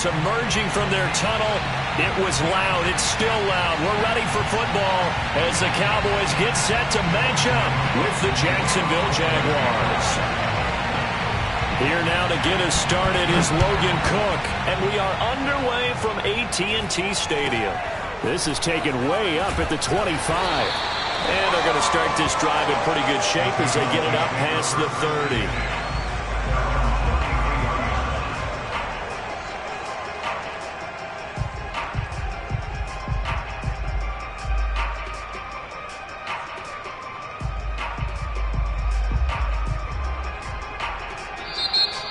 Jags emerging from their tunnel. It was loud. It's still loud. We're ready for football as the Cowboys get set to match up with the Jacksonville Jaguars. Here now to get us started is Logan Cook, and we are underway from AT&T Stadium. This is taken way up at the 25. And they're going to start this drive in pretty good shape as they get it up past the 30.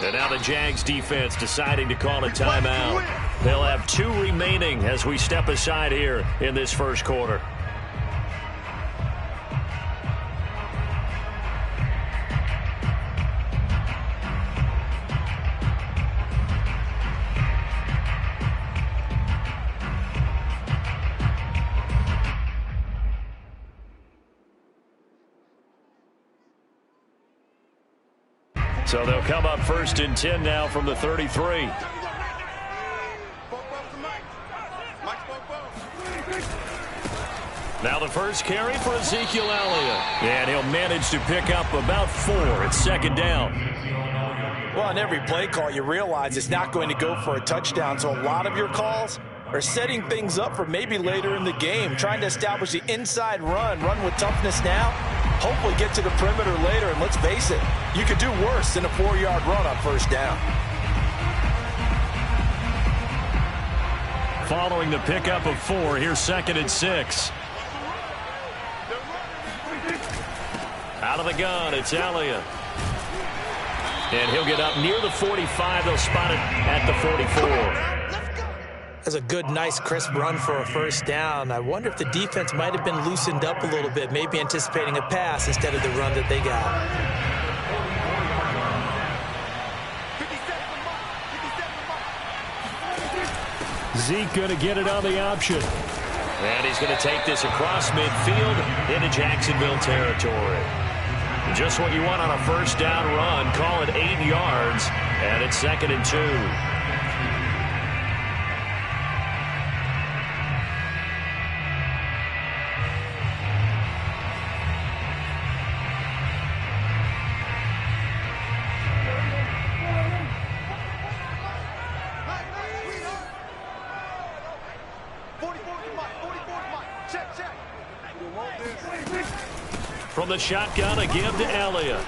And now the Jags defense deciding to call a timeout. They'll have 2 remaining as we step aside here in this first quarter. So they'll come up 1st and 10 now from the 33. Now the first carry for Ezekiel Elliott. And he'll manage to pick up about 4. It's 2nd down. Well, in every play call, you realize it's not going to go for a touchdown. So a lot of your calls are setting things up for maybe later in the game, trying to establish the inside run with toughness now. Hopefully get to the perimeter later, and let's face it, you could do worse than a 4-yard run on 1st down. Following the pickup of 4, here's 2nd and 6. Out of the gun, it's Elliott. And he'll get up near the 45. They'll spot it at the 44. That's a good, nice, crisp run for a 1st down. I wonder if the defense might have been loosened up a little bit, maybe anticipating a pass instead of the run that they got. Zeke going to get it on the option. And he's going to take this across midfield into Jacksonville territory. Just what you want on a 1st down run. Call it 8 yards, and it's 2nd and 2. From the shotgun, a give to Elliott.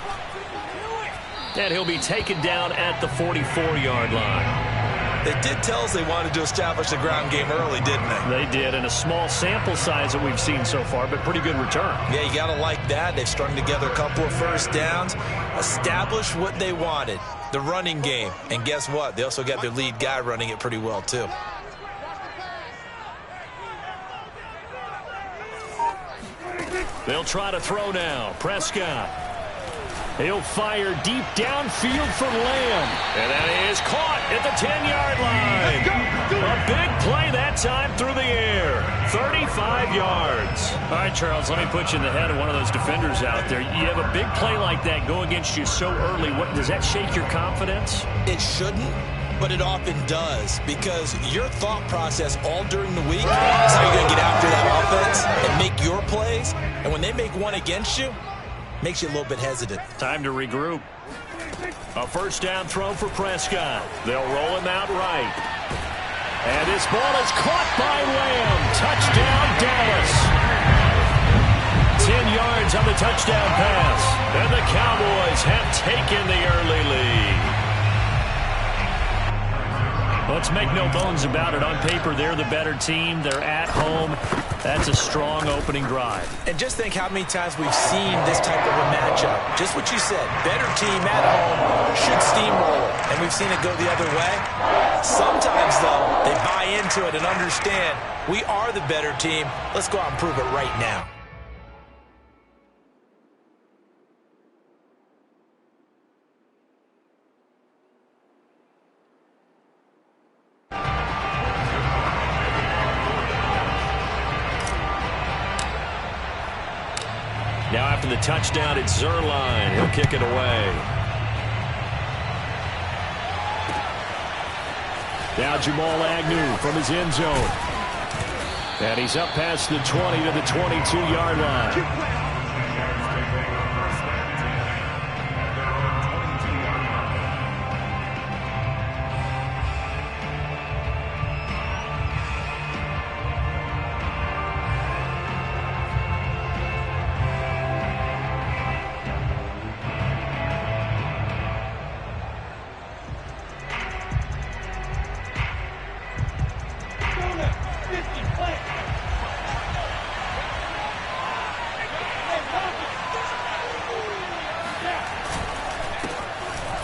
And he'll be taken down at the 44-yard line. They did tell us they wanted to establish the ground game early, didn't they? They did, and a small sample size that we've seen so far, but pretty good return. Yeah, you got to like that. They've strung together a couple of 1st downs, established what they wanted, the running game. And guess what? They also got their lead guy running it pretty well, too. They'll try to throw now. Prescott. He'll fire deep downfield for Lamb. And that is caught at the 10-yard line. A big play that time through the air. 35 yards. All right, Charles, let me put you in the head of one of those defenders out there. You have a big play like that go against you so early. What, does that shake your confidence? It shouldn't, but it often does, because your thought process all during the week is how you're going to get after that offense and make your plays. And when they make one against you, makes you a little bit hesitant. Time to regroup. A 1st down throw for Prescott. They'll roll him out right. And this ball is caught by Lamb. Touchdown, Dallas. 10 yards on the touchdown pass. And the Cowboys have taken the early lead. Let's make no bones about it. On paper, they're the better team. They're at home. That's a strong opening drive. And just think how many times we've seen this type of a matchup. Just what you said. Better team at home should steamroll. And we've seen it go the other way. Sometimes, though, they buy into it and understand we are the better team. Let's go out and prove it right now. Now after the touchdown, it's Zerline. He'll kick it away. Now Jamal Agnew from his end zone. And he's up past the 20 to the 22-yard line.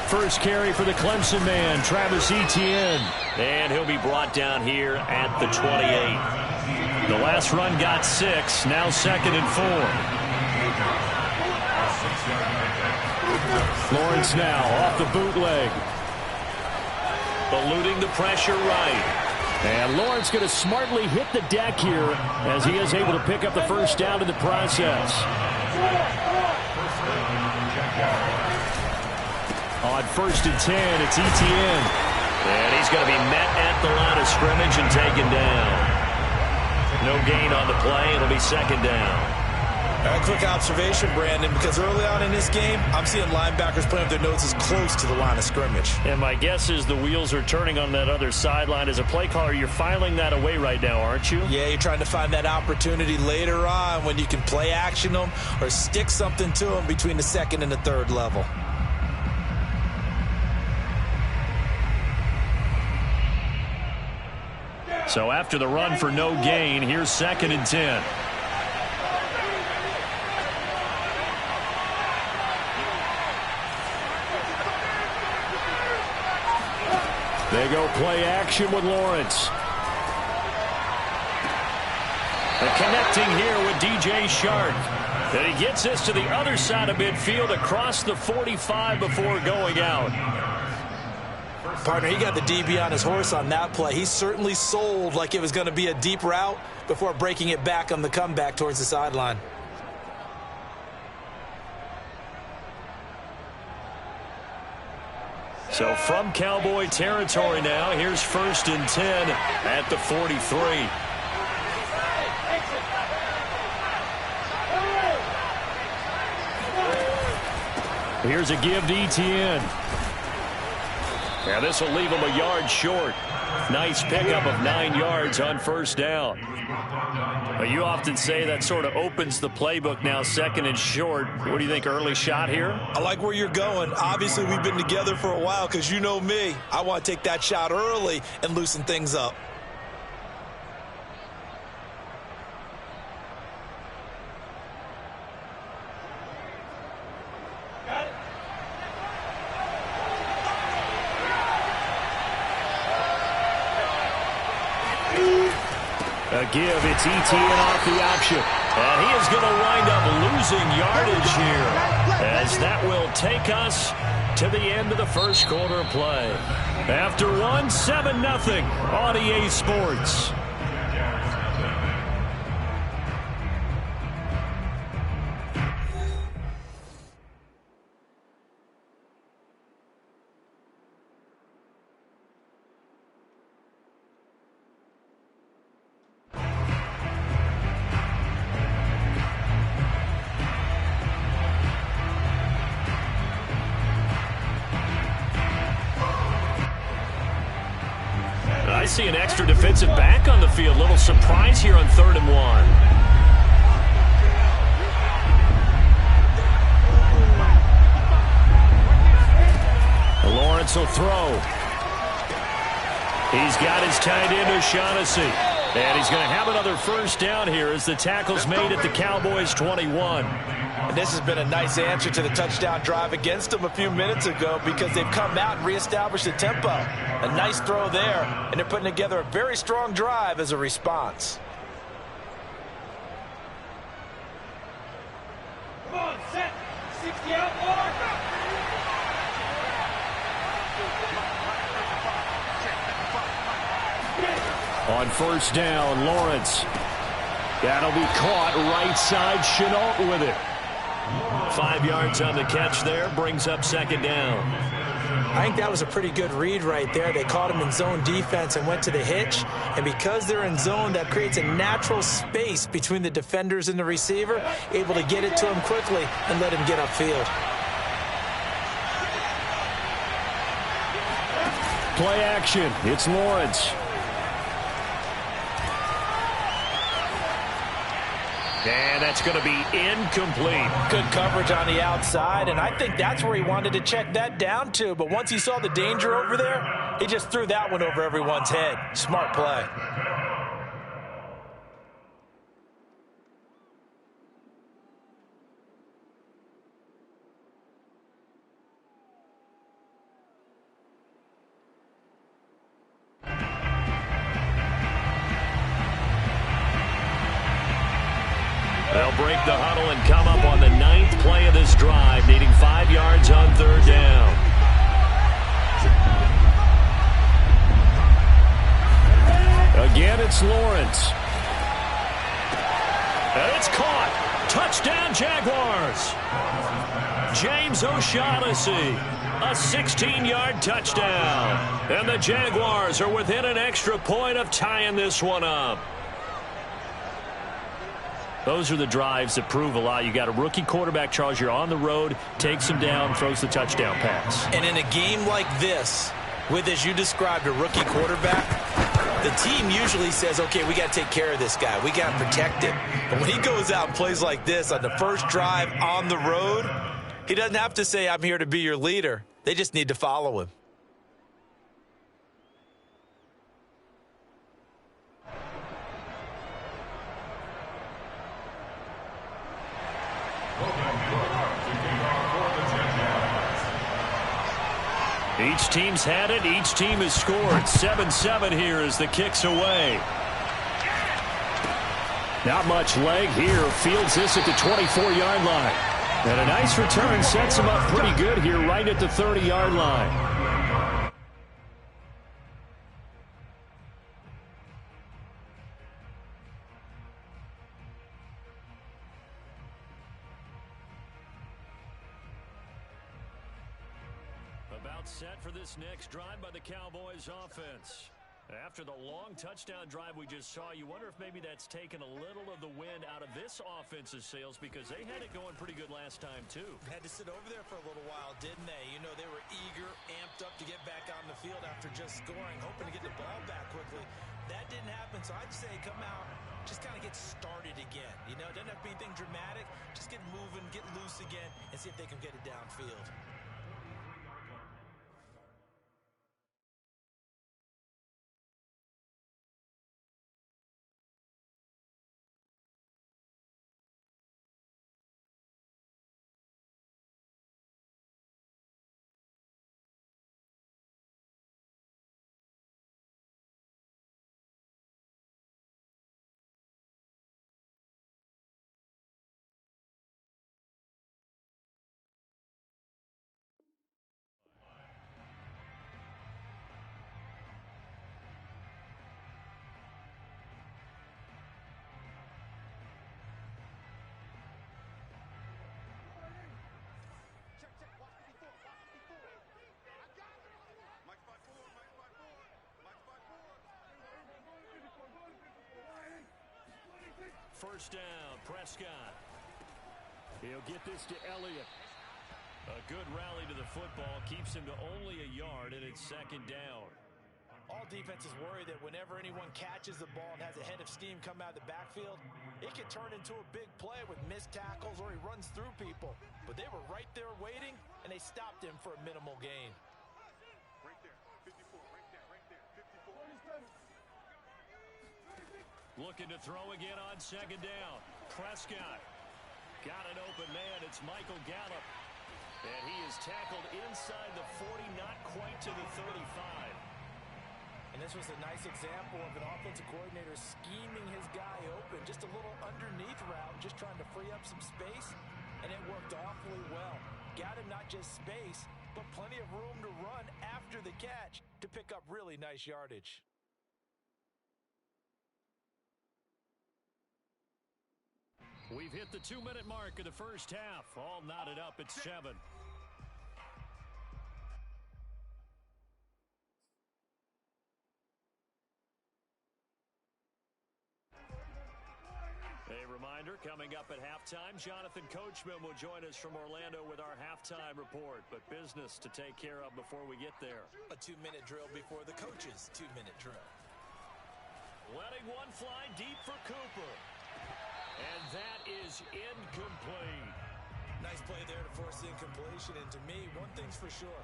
First carry for the Clemson man, Travis Etienne. And he'll be brought down here at the 28. The last run got 6, now 2nd and 4. Lawrence now off the bootleg. Eluding the pressure right. And Lawrence going to smartly hit the deck here as he is able to pick up the first down in the process. On 1st and 10, it's Etienne. And he's going to be met at the line of scrimmage and taken down. No gain on the play. It'll be 2nd down. A quick observation, Brandon, because early on in this game, I'm seeing linebackers putting up their noses close to the line of scrimmage. And my guess is the wheels are turning on that other sideline. As a play caller, you're filing that away right now, aren't you? Yeah, you're trying to find that opportunity later on when you can play action them or stick something to them between the 2nd and the 3rd level. So after the run for no gain, here's 2nd and 10. They go play action with Lawrence. And connecting here with DJ Shark. And he gets this to the other side of midfield across the 45 before going out. Partner, he got the DB on his horse on that play. He certainly sold like it was going to be a deep route before breaking it back on the comeback towards the sideline. So from Cowboy territory now, here's 1st and 10 at the 43. Here's a give to Etienne. Yeah, this will leave him a yard short. Nice pickup of 9 yards on 1st down. But you often say that sort of opens the playbook now, 2nd and short. What do you think, early shot here? I like where you're going. Obviously, we've been together for a while because you know me. I want to take that shot early and loosen things up. A give, it's Etienne off the option. And he is going to wind up losing yardage here, as that will take us to the end of the 1st quarter of play. After one, 7-0 on EA Sports. I see an extra defensive back on the field. Little surprise here on 3rd and 1. Lawrence will throw. He's got his tight end, O'Shaughnessy. And he's going to have another 1st down here as the tackle's made at the Cowboys' 21. And this has been a nice answer to the touchdown drive against them a few minutes ago because they've come out and reestablished the tempo. A nice throw there, and they're putting together a very strong drive as a response. Come on, set. 60 out, mark. On 1st down, Lawrence. That'll be caught right side. Chenault with it. 5 yards on the catch there. Brings up 2nd down. I think that was a pretty good read right there. They caught him in zone defense and went to the hitch. And because they're in zone, that creates a natural space between the defenders and the receiver, able to get it to him quickly and let him get upfield. Play action. It's Lawrence. And that's going to be incomplete. Good coverage on the outside, and I think that's where he wanted to check that down to. But once he saw the danger over there, he just threw that one over everyone's head. Smart play. They'll break the huddle and come up on the 9th play of this drive, needing 5 yards on 3rd down. Again, it's Lawrence. And it's caught. Touchdown, Jaguars. James O'Shaughnessy, a 16-yard touchdown. And the Jaguars are within an extra point of tying this one up. Those are the drives that prove a lot. You got a rookie quarterback, Charles. You're on the road, takes him down, throws the touchdown pass. And in a game like this, with, as you described, a rookie quarterback, the team usually says, okay, we got to take care of this guy. We got to protect him. But when he goes out and plays like this on the first drive on the road, he doesn't have to say, I'm here to be your leader. They just need to follow him. Each team's had it. Each team has scored. 7-7 here as the kick's away. Not much leg here. Fields this at the 24-yard line. And a nice return sets him up pretty good here right at the 30-yard line. About set for this next drive by the Cowboys offense. After the long touchdown drive we just saw, you wonder if maybe that's taken a little of the wind out of this offense's sails, because they had it going pretty good last time too. Had to sit over there for a little while, didn't they? You know, they were eager, amped up to get back on the field after just scoring, hoping to get the ball back quickly. That didn't happen, so I'd say come out, just kind of get started again. You know, it doesn't have to be anything dramatic. Just get moving, get loose again, and see if they can get it downfield. First down, Prescott. He'll get this to Elliott. A good rally to the football keeps him to only a yard, and it's 2nd down. All defenses worry that whenever anyone catches the ball and has a head of steam come out of the backfield, it can turn into a big play with missed tackles or he runs through people. But they were right there waiting, and they stopped him for a minimal gain. Right there, 54, right there, 54. Looking to throw again on 2nd down. Prescott got an open man. It's Michael Gallup. And he is tackled inside the 40, not quite to the 35. And this was a nice example of an offensive coordinator scheming his guy open. Just a little underneath route, just trying to free up some space. And it worked awfully well. Got him not just space, but plenty of room to run after the catch to pick up really nice yardage. We've hit the 2-minute mark of the first half. All knotted up at 7. reminder, coming up at halftime, Jonathan Coachman will join us from Orlando with our halftime report. But business to take care of before we get there. A 2-minute drill before the coach's 2-minute drill. Letting one fly deep for Cooper. And that is incomplete. Nice play there to force the incompletion. And to me, one thing's for sure.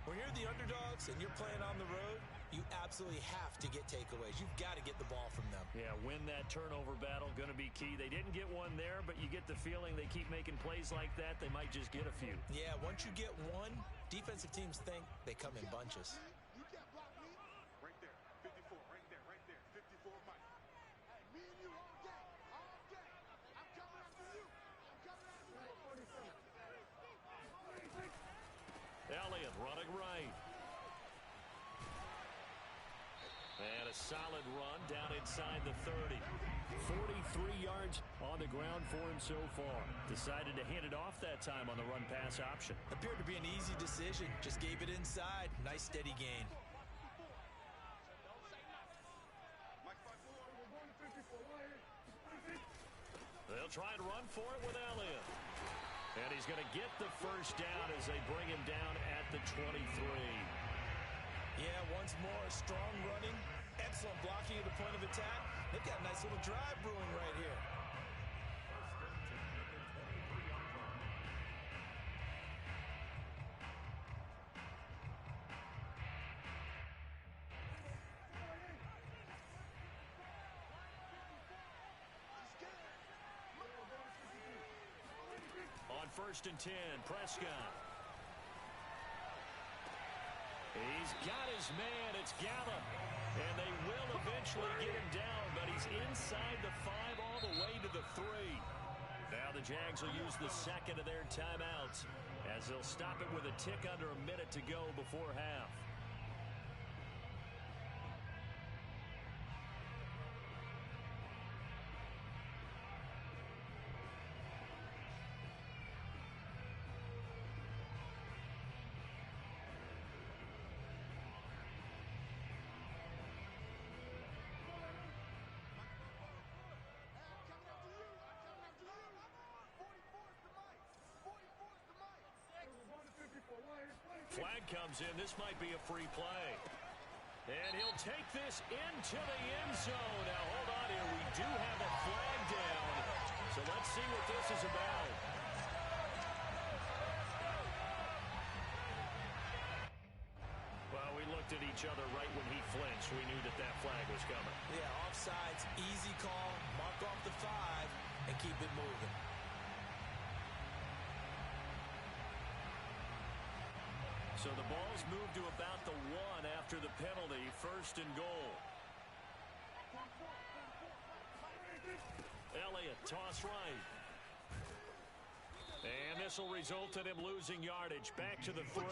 When you're the underdogs and you're playing on the road, you absolutely have to get takeaways. You've got to get the ball from them. Yeah, win that turnover battle, going to be key. They didn't get one there, but you get the feeling they keep making plays like that, they might just get a few. Yeah, once you get one, defensive teams think they come in bunches. You can't block me. Right there. 54. Right there. Right there. 54, Mike. Hey, me and you all day. All day. I'm coming after you. I'm coming after you. Elliott running right. And a solid run down inside the 30. 43 yards on the ground for him so far. Decided to hand it off that time on the run-pass option. Appeared to be an easy decision. Just gave it inside. Nice steady gain. They'll try and run for it with Elliott. And he's going to get the first down as they bring him down at the 23. Yeah, once more, strong running, excellent blocking at the point of attack. They've got a nice little drive brewing right here. On 1st and 10, Prescott. He's got his man. It's Gallup. And they will eventually get him down, but he's inside the 5 all the way to the 3. Now the Jags will use the second of their timeouts as they'll stop it with a tick under a minute to go before half. Flag comes in. This might be a free play. And he'll take this into the end zone. Now, hold on here. We do have a flag down. So let's see what this is about. Well, we looked at each other right when he flinched. We knew that that flag was coming. Yeah, offsides, easy call. Mark off the 5 and keep it moving. So the ball's moved to about the 1 after the penalty. 1st and goal. Elliott, toss right. And this will result in him losing yardage. Back to the 3.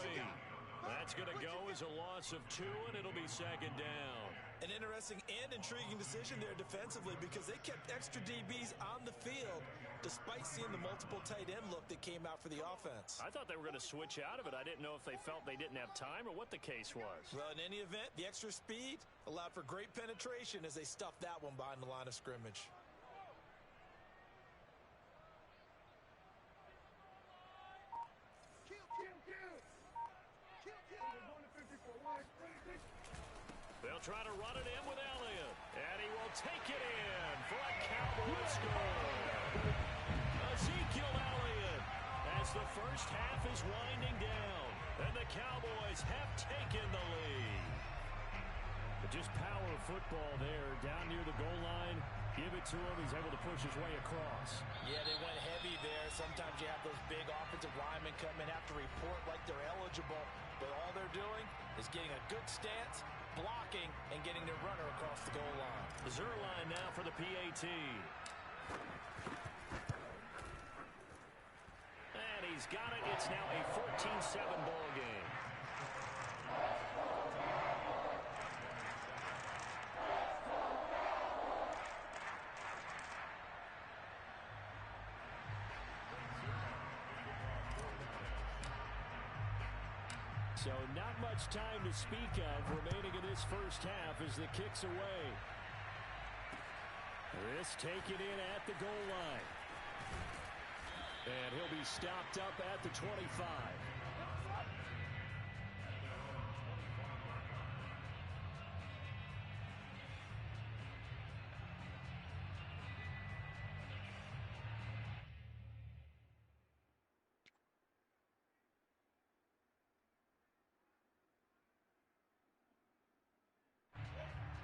That's going to go as a loss of 2, and it'll be 2nd down. An interesting and intriguing decision there defensively because they kept extra DBs on the field despite seeing the multiple tight end look that came out for the offense. I thought they were going to switch out of it. I didn't know if they felt they didn't have time or what the case was. Well, in any event, the extra speed allowed for great penetration as they stuffed that one behind the line of scrimmage. They'll try to run it in with Elliott. And he will take it in for a Cowboy score. Ezekiel Elliott as the first half is winding down. And the Cowboys have taken the lead. But just power football there down near the goal line. Give it to him. He's able to push his way across. Yeah, they went heavy there. Sometimes you have those big offensive linemen come in, have to report like they're eligible. But all they're doing is getting a good stance, blocking, and getting their runner across the goal line. Zerline now for the PAT. And he's got it. It's now a 14-7 ball game. So not much time to speak of remaining in this first half as the kick's away. This taken in at the goal line. And he'll be stopped up at the 25.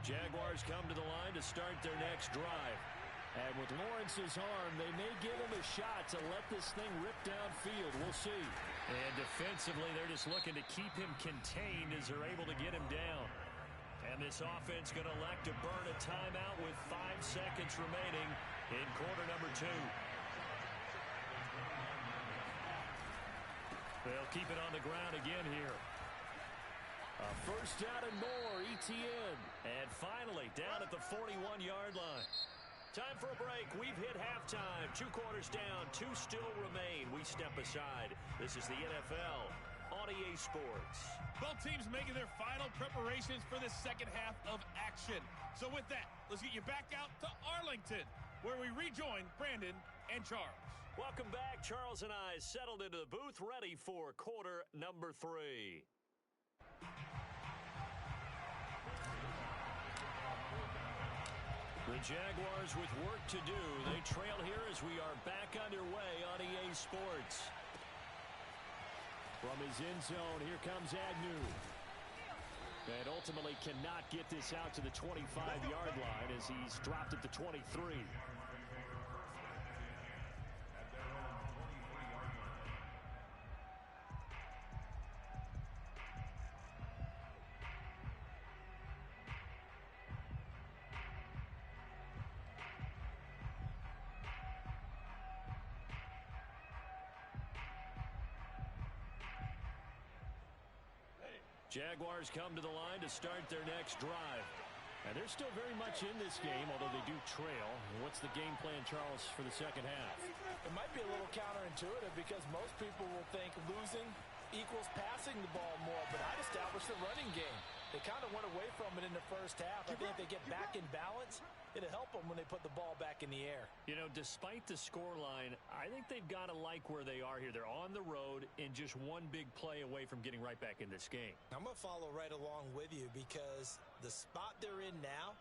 Jaguars come to the line to start their next drive. And with Lawrence's arm, they may give him a shot to let this thing rip downfield. We'll see. And defensively, they're just looking to keep him contained as they're able to get him down. And this offense going to elect to burn a timeout with 5 seconds remaining in quarter number 2. They'll keep it on the ground again here. A first down and more, ETN. And finally, down at the 41-yard line. Time for a break. We've hit halftime. 2 quarters down, 2 still remain. We step aside. This is the NFL on EA Sports. Both teams making their final preparations for the second half of action. So with that, let's get you back out to Arlington, where we rejoin Brandon and Charles. Welcome back. Charles and I settled into the booth, ready for quarter number 3. The Jaguars with work to do. They trail here as we are back underway on EA Sports. From his end zone, here comes Agnew. And ultimately cannot get this out to the 25-yard line as he's dropped at the 23. Jaguars come to the line to start their next drive. And they're still very much in this game, although they do trail. What's the game plan, Charles, for the second half? It might be a little counterintuitive because most people will think losing equals passing the ball more, but I'd establish the running game. They kind of went away from it in the first half. I think if they get back in balance, it'll help them when they put the ball back in the air. You know, despite the scoreline, I think they've got to like where they are here. They're on the road and just one big play away from getting right back in this game. I'm going to follow right along with you because the spot they're in now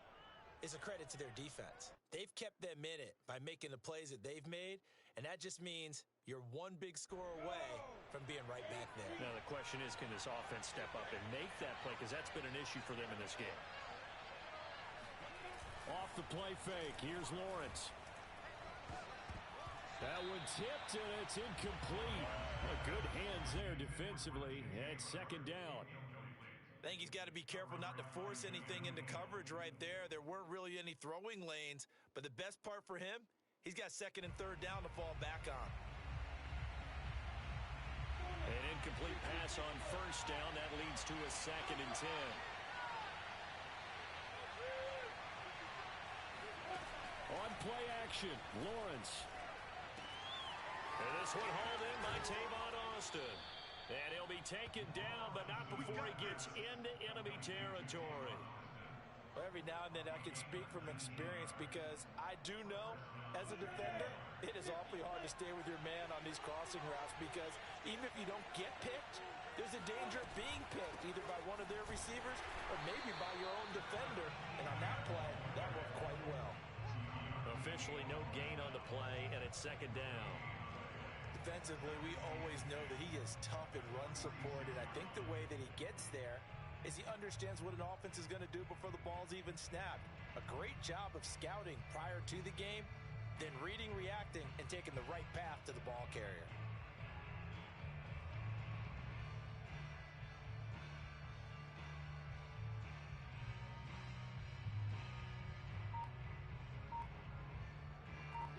is a credit to their defense. They've kept them in it by making the plays that they've made, and that just means you're one big score away from being right back there. Now, the question is, can this offense step up and make that play? Because that's been an issue for them in this game. Off the play fake. Here's Lawrence. That one tipped, and it's incomplete. Well, good hands there defensively at second down. I think he's got to be careful not to force anything into coverage right there. There weren't really any throwing lanes, but the best part for him, he's got second and third down to fall back on. An incomplete pass on first down. That leads to a 2nd and 10. On play action, Lawrence. And this one hauled in by Tavon Austin. And he'll be taken down, but not before he gets into enemy territory. Every now and then I can speak from experience because I do know as a defender it is awfully hard to stay with your man on these crossing routes because even if you don't get picked, there's a danger of being picked either by one of their receivers or maybe by your own defender. And on that play, that worked quite well. Officially no gain on the play, and it's second down. Defensively, we always know that he is tough in run support, and I think the way that he gets there is he understands what an offense is going to do before the ball's even snapped. A great job of scouting prior to the game, then reading, reacting, and taking the right path to the ball carrier.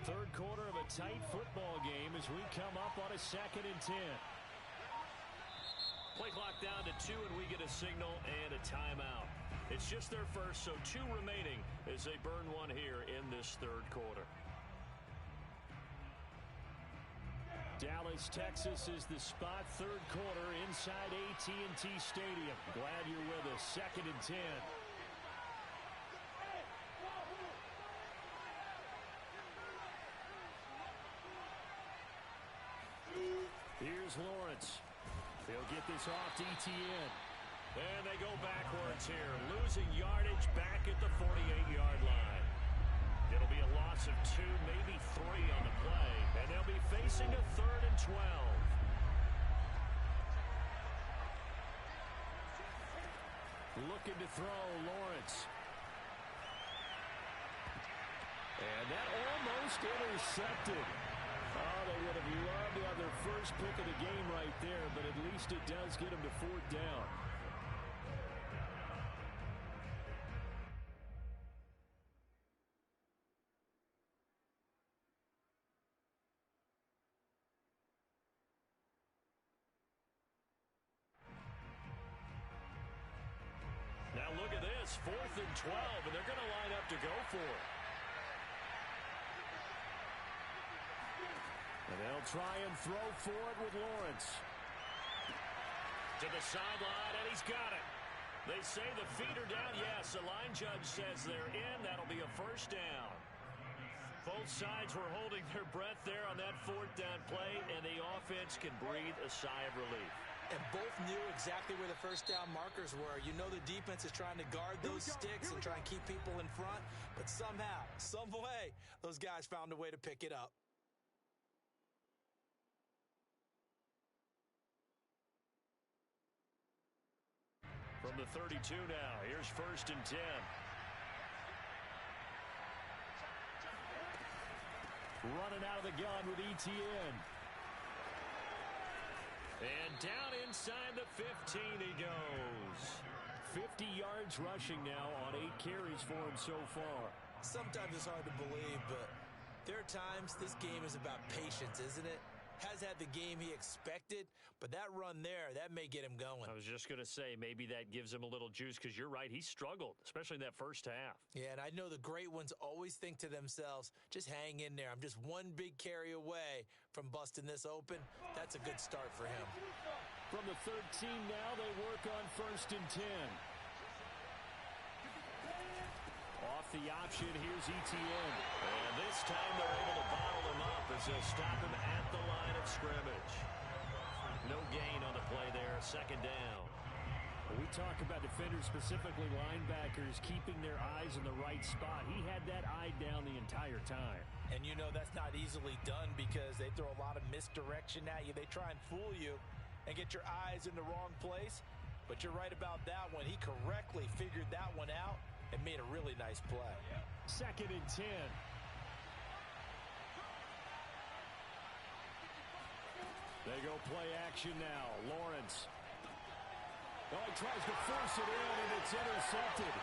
Third quarter of a tight football game as we come up on a 2nd and 10. Play clock down to 2, and we get a signal and a timeout. It's just their first, so 2 remaining as they burn one here in this third quarter. Dallas, Texas is the spot. Third quarter inside AT&T Stadium. Glad you're with us. 2nd and 10. Here's Lawrence. He'll get this off to ETN. And they go backwards here, losing yardage back at the 48-yard line. It'll be a loss of 2, maybe 3 on the play, and they'll be facing a 3rd and 12. Looking to throw, Lawrence. And that almost intercepted. Oh, they would have loved to have their first pick of the game right there, but at least it does get them to 4th down. Now look at this, 4th and 12, and they're going to line up to go for it. And they'll try and throw for it with Lawrence. To the sideline, and he's got it. They say the feet are down. Yes, the line judge says they're in. That'll be a 1st down. Both sides were holding their breath there on that 4th down play, and the offense can breathe a sigh of relief. And both knew exactly where the 1st down markers were. You know the defense is trying to guard those sticks and try and keep people in front. But somehow, some way, those guys found a way to pick it up. From the 32 now, here's 1st and 10. Running out of the gun with ETN. And down inside the 15 he goes. 50 yards rushing now on 8 carries for him so far. Sometimes it's hard to believe, but there are times this game is about patience, isn't it? Has had the game he expected, but that run there, that may get him going. I was just going to say, maybe that gives him a little juice, because you're right, he struggled, especially in that 1st half. Yeah, and I know the great ones always think to themselves, just hang in there. I'm just one big carry away from busting this open. That's a good start for him. From the 13 now, they work on 1st and 10. Off the option, here's ETN. And this time they're able to bottle him up as they'll stop him at the line of scrimmage. No gain on the play there, 2nd down. When we talk about defenders, specifically linebackers, keeping their eyes in the right spot, he had that eye down the entire time. And you know that's not easily done because they throw a lot of misdirection at you. They try and fool you and get your eyes in the wrong place. But you're right about that one. He correctly figured that one out and made a really nice play. 2nd and 10. They go play action now. Lawrence. Oh, he tries to force it in, and it's intercepted.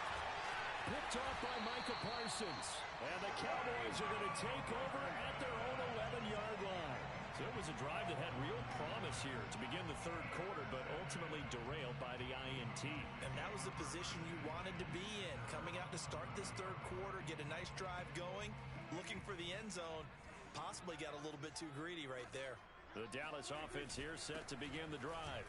Picked off by Micah Parsons. And the Cowboys are going to take over at their own 11-yard line. So it was a drive that had real promise here to begin the 3rd quarter, but ultimately derailed by the INT. And that was the position you wanted to be in. Coming out to start this 3rd quarter, get a nice drive going, looking for the end zone. Possibly got a little bit too greedy right there. The Dallas offense here set to begin the drive.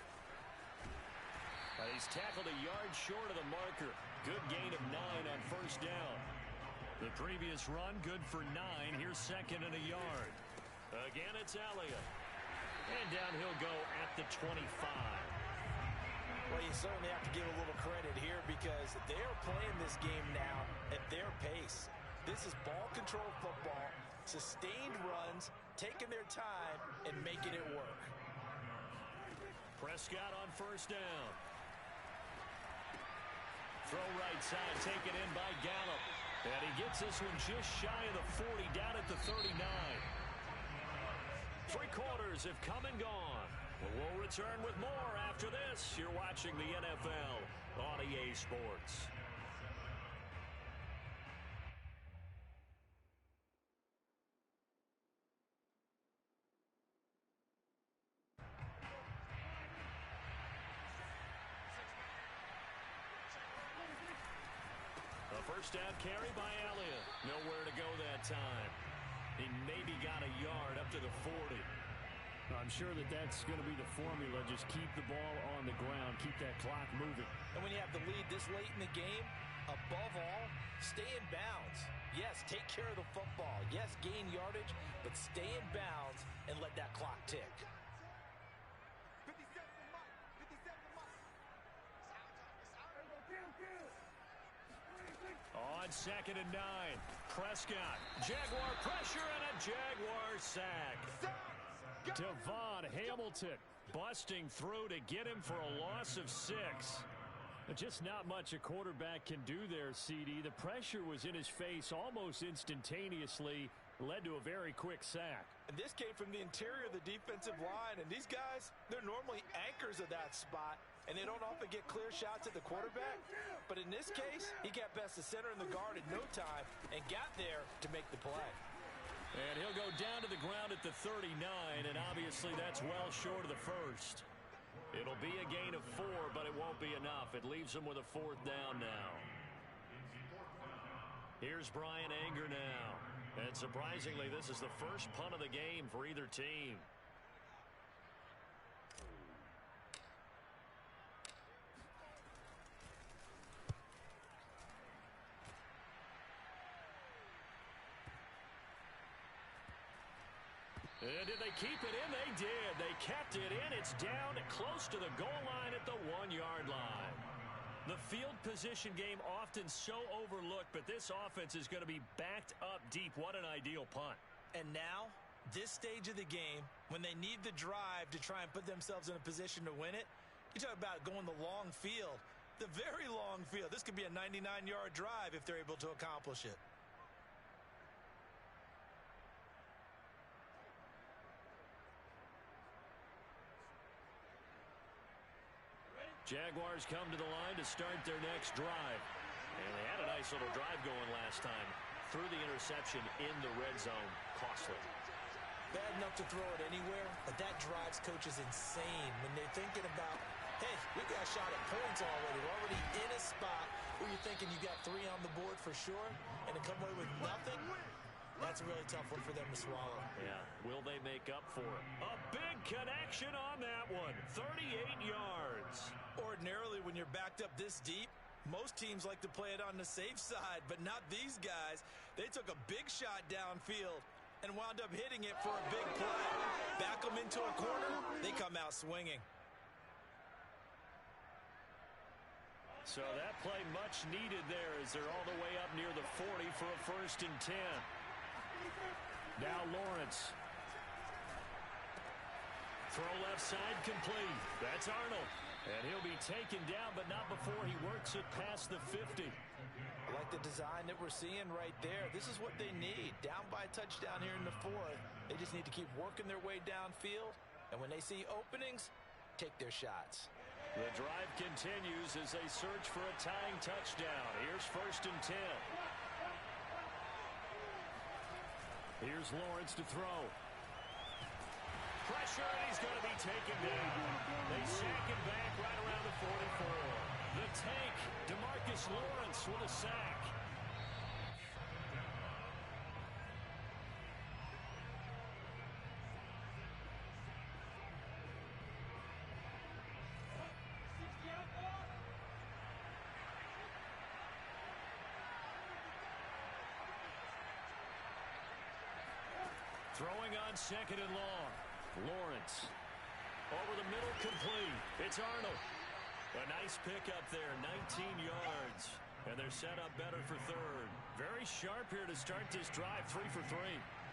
He's tackled a yard short of the marker. Good gain of 9 on 1st down. The previous run, good for 9. Here's 2nd and a yard. Again, it's Elliott. And down he'll go at the 25. Well, you certainly have to give a little credit here because they're playing this game now at their pace. This is ball control football, sustained runs, taking their time and making it work. Prescott on 1st down. Throw right side, taken in by Gallup. And he gets this one just shy of the 40, down at the 39. 3 quarters have come and gone. We'll return with more after this. You're watching the NFL on EA Sports. A 1st down carry by Elliott. Nowhere to go that time. He maybe got a yard up to the 40. I'm sure that's going to be the formula. Just keep the ball on the ground. Keep that clock moving. And when you have the lead this late in the game, above all, stay in bounds. Yes, take care of the football. Yes, gain yardage, but stay in bounds and let that clock tick. on 2nd and 9. Prescott, Jaguar pressure and a Jaguar sack. Devon Hamilton busting through to get him for a loss of 6. Just not much a quarterback can do there, CD. The pressure was in his face almost instantaneously, led to a very quick sack. And this came from the interior of the defensive line, and these guys, they're normally anchors of that spot, and they don't often get clear shots at the quarterback. But in this case, he got past the center and the guard in no time and got there to make the play. And he'll go down to the ground at the 39, and obviously that's well short of the first. It'll be a gain of 4, but it won't be enough. It leaves them with a 4th down now. Here's Brian Anger now. And surprisingly, this is the first punt of the game for either team. And did they keep it in? They did. They kept it in. It's down close to the goal line at the 1-yard line. The field position game often so overlooked, but this offense is going to be backed up deep. What an ideal punt. And now, this stage of the game, when they need the drive to try and put themselves in a position to win it, you talk about going the long field, the very long field. This could be a 99-yard drive if they're able to accomplish it. Jaguars come to the line to start their next drive. And they had a nice little drive going last time. Threw the interception in the red zone. Costly. Bad enough to throw it anywhere, but that drives coaches insane when they're thinking about, hey, we got a shot at points already. We're already in a spot where you're thinking you got 3 on the board for sure, and to come away with nothing, that's a really tough one for them to swallow. Yeah, will they make up for it? A big connection on that one. 38 yards. Ordinarily, when you're backed up this deep, most teams like to play it on the safe side, but not these guys. They took a big shot downfield and wound up hitting it for a big play. Back them into a corner, they come out swinging. So that play much needed there as they're all the way up near the 40 for a 1st and 10. Now Lawrence. Throw left side complete. That's Arnold. And he'll be taken down, but not before he works it past the 50. I like the design that we're seeing right there. This is what they need. Down by a touchdown here in the 4th. They just need to keep working their way downfield. And when they see openings, take their shots. The drive continues as they search for a tying touchdown. Here's 1st and 10. Here's Lawrence to throw. Pressure, and he's going to be taken down. They sack him back right around the 44. The tank, DeMarcus Lawrence with a sack. Throwing on 2nd and long. Lawrence. Over the middle, complete. It's Arnold. A nice pickup there, 19 yards. And they're set up better for 3rd. Very sharp here to start this drive, 3 for 3.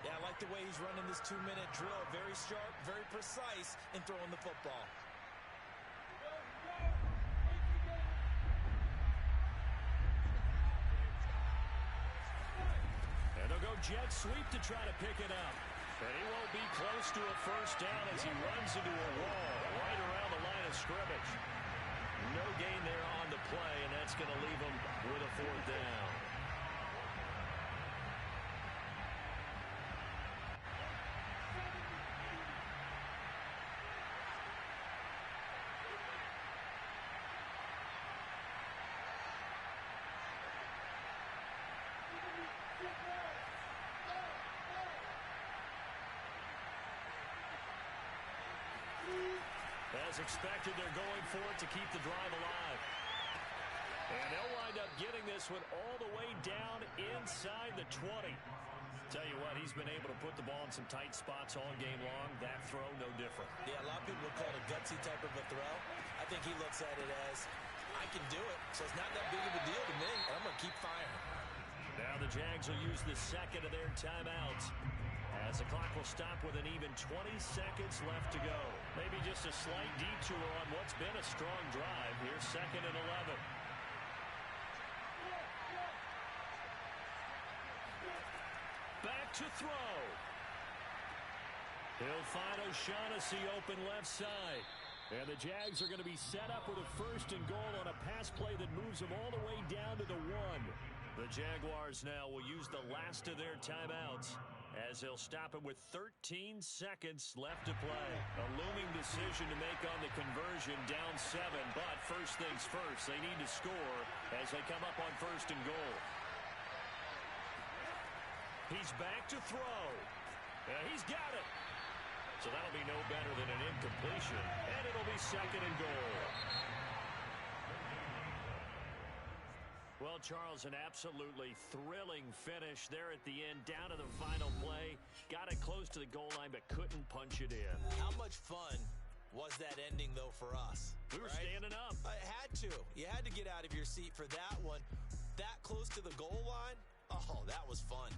Yeah, I like the way he's running this 2-minute drill. Very sharp, very precise in throwing the football. And they'll go jet sweep to try to pick it up. And he won't be close to a 1st down as he runs into a wall right around the line of scrimmage. No gain there on the play, and that's going to leave him with a 4th down. As expected, they're going for it to keep the drive alive. And they'll wind up getting this one all the way down inside the 20. Tell you what, he's been able to put the ball in some tight spots all game long. That throw, no different. Yeah, a lot of people would call it a gutsy type of a throw. I think he looks at it as, I can do it, so it's not that big of a deal to me, and I'm going to keep firing. the Jags will use the second of their timeouts, as the clock will stop with an even 20 seconds left to go. Maybe just a slight detour on what's been a strong drive. Here's 2nd and 11. Back to throw. He'll find O'Shaughnessy open left side. And the Jags are going to be set up with a 1st and goal on a pass play that moves them all the way down to the 1. The Jaguars now will use the last of their timeouts, as they'll stop him with 13 seconds left to play. A looming decision to make on the conversion, down 7. But first things first, they need to score as they come up on 1st and goal. He's back to throw. He's got it. So that'll be no better than an incompletion, and it'll be 2nd and goal. Well, Charles, an absolutely thrilling finish there at the end, down to the final play. Got it close to the goal line, but couldn't punch it in. How much fun was that ending, though, for us? We were standing up. I had to. You had to get out of your seat for that one. That close to the goal line? Oh, that was fun.